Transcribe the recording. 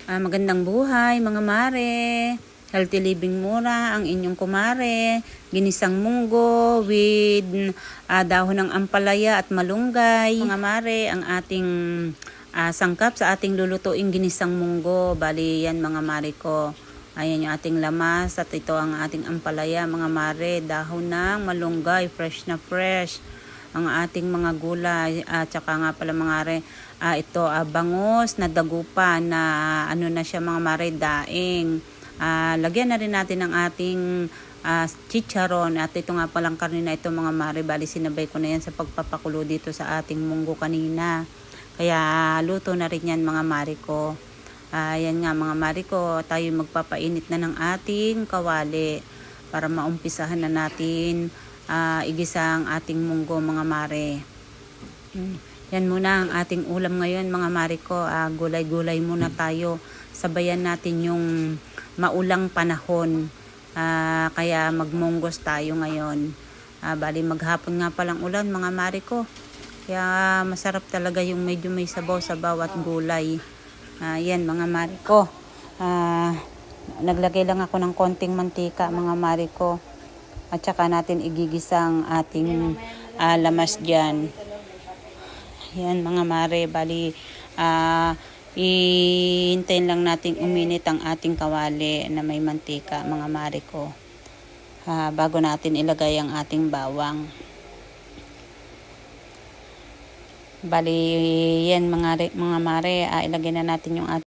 Magandang buhay mga mare. Healthy living mura ang inyong kumare. Ginisang munggo with dahon ng ampalaya at malunggay. Mga mare, ang ating sangkap sa ating lulutuing ginisang munggo. Bali yan mga mare ko. Ayan yung ating lamas at ito ang ating ampalaya mga mare. Dahon ng malunggay, fresh na fresh. Ang ating mga gulay at saka nga pala mga mare, ito bangus na dagupan na ano na siya mga mare, daing. Lagyan na rin natin ng ating chicharon at ito nga palang karne na ito mga mare, bali sinabay ko na yan sa pagpapakulo dito sa ating munggo kanina, kaya luto na rin yan mga mare ko. Yan nga mga mare ko, tayo magpapainit na ng ating kawali para maumpisahan na natin igisa ang ating munggo mga mare. Yan muna ang ating ulam ngayon mga mare ko. Gulay-gulay muna tayo. Sabayan natin yung maulang panahon. Kaya magmunggos tayo ngayon. Bali maghapon nga palang ulan mga mare ko. Kaya masarap talaga yung medyo may sabaw-sabaw at gulay. Yan mga mare ko. Naglagay lang ako ng konting mantika mga mare ko. At saka natin igigisa ang ating lamas dyan. Yan mga mare, bali ihintayin lang natin uminit ang ating kawali na may mantika mga mare ko. Bago natin ilagay ang ating bawang. Bali yan mga mare, ilagay na natin yung ating